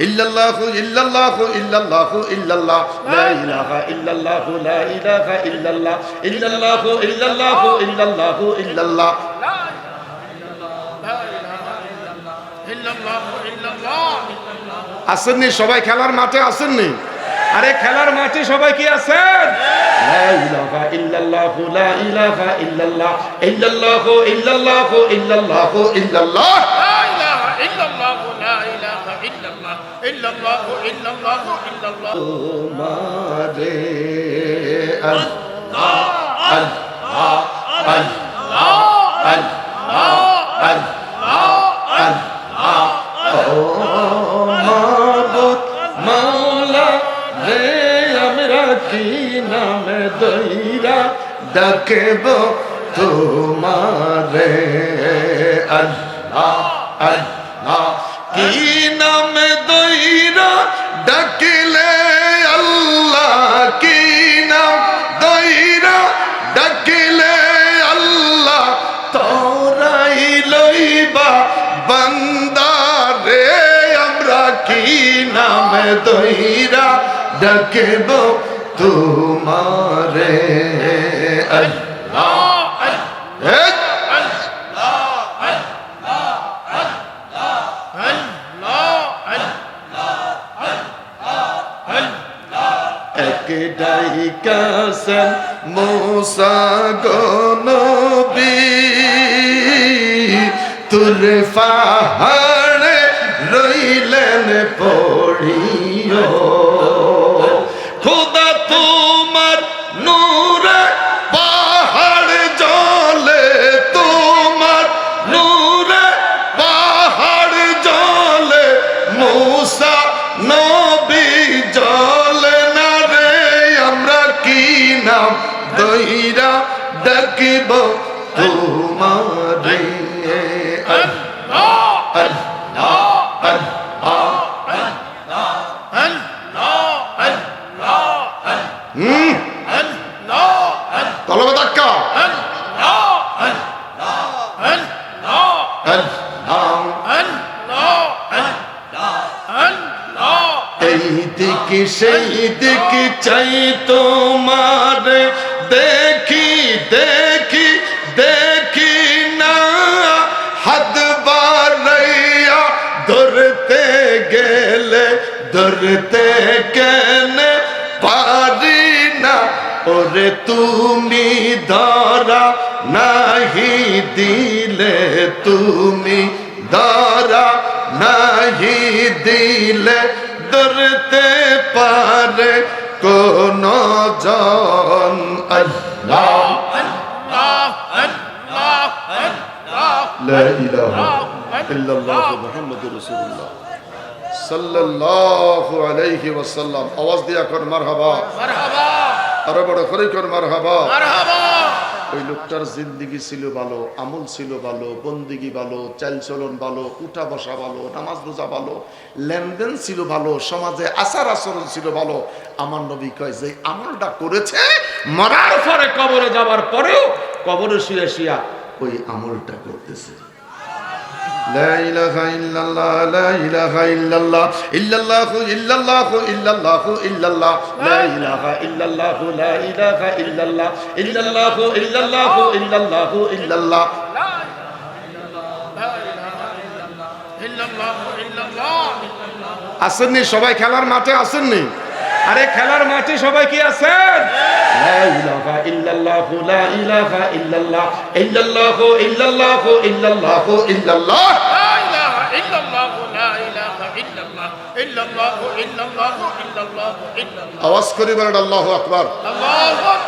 ইল্লাল্লাহু ইল্লাল্লাহু ইল্লাল্লাহু ইল্লাল্লাহ লা ইলাহা ইল্লাল্লাহু লা ইলাহা ইল্লাল্লাহ ইল্লাল্লাহু ইল্লাল্লাহু ইল্লাল্লাহু ইল্লাল্লাহ আসেননি সবাই খেলার মাঠে আসেননি? আরে খেলার মাঠে সবাই কি আছেন? লা ইলাহা ইল্লাল্লাহু লা ইলাহা ইল্লাল্লাহ ইল্লাল্লাহু ইল্লাল্লাহু ইল্লাল্লাহু ইল্লাল্লাহ লা ইলাহা ইল্লাল্লাহু লা ইলাহা ইল্লাল্লাহ ইল্লাল্লাহু ইল্লাল্লাহু ইল্লাল্লাহ তোমারে আল্লাহ আল্লাহ আল্লাহ আল্লাহ আল্লাহ ও মাবুদ মাওলা রে আমরা কি নামে দইরা ডাকব তোমারে আল্লাহ আল্লাহ কি নামে দইরা ডাকলে আল্লাহ কি নাম দইরা ডাকলে আল্লাহ তোরাই লইবা বান্দা রে আমরা কি নামে দইরা ডাকব তোমারে আল্লাহ একটাই কাসম মুসা গো নবী তুর পাহাড়ে রইলেন পড়িও খোদা তোমার নূরে পাহাড় জ্বলে তোমার নূরে পাহাড় জ্বলে মুসা নবী জ্বলে না রে আমরা কি নাম দইরা ডাকিব তোমারে আল্লাহ আল্লাহ আল্লাহ তলবে ধাক্কা এই দিকে সেই দিকে চাই তোমার দেখি দেখি দেখি না হাত বাড়াইয়া ধরতে গেলে ধরতে কেনে পারি না ওরে তুমি ধরা নাহি দিলে তুমি ধরা নাহি দিলে ধরতে পারে কোন জন আল্লাহ লা ইলাহা ইল্লাল্লাহ মুহাম্মাদুর রাসূলুল্লাহ সাল্লাল্লাহু আলাইহি ওয়াসাল্লাম। আওয়াজ দিয়া কর মারহাবা মারহাবা, আরো বড় করে কর মারহাবা মারহাবা। ওই লোকটার জিন্দেগি ছিল ভালো, আমল ছিল ভালো, বন্দেগি ভালো, চালচলন ভালো, উঠা বসা ভালো, নামাজ রোজা ভালো, লেনদেন ছিল ভালো, সমাজে আচার আচরণ ছিল ভালো। আমার নবী কয় যে আমলটা করেছে মরার পরে কবরে যাবার পরেও কবরে শুয়ে শুয়া ওই আমলটা করতেছে। লা ইলাহা ইল্লাল্লাহ লা ইলাহা ইল্লাল্লাহ ইল্লাল্লাহু ইল্লাল্লাহু ইল্লাল্লাহু ইল্লাল্লাহ লা ইলাহা ইল্লাল্লাহু লা ইলাহা ইল্লাল্লাহ ইল্লাল্লাহু ইল্লাল্লাহু ইল্লাল্লাহু ইল্লাল্লাহ লা ইলাহা ইল্লাল্লাহু ইল্লাল্লাহ। আসেননি সবাই খেলার মাঠে আসেননি? আরে খেলার মাঠে সবাই কি আছেন? লা ইলাহা ইল্লাল্লাহু লা ইলাহা ইল্লাল্লাহ ইল্লাল্লাহু ইল্লাল্লাহু ইল্লাল্লাহু ইল্লাল্লাহ লা ইলাহা ইল্লাল্লাহু লা ইলাহা ইল্লাল্লাহ ইল্লাল্লাহু ইল্লাল্লাহু ইল্লাল্লাহু ইল্লাল্লাহ। আওয়াজ করে বলেন আল্লাহু আকবার আল্লাহু আকবার।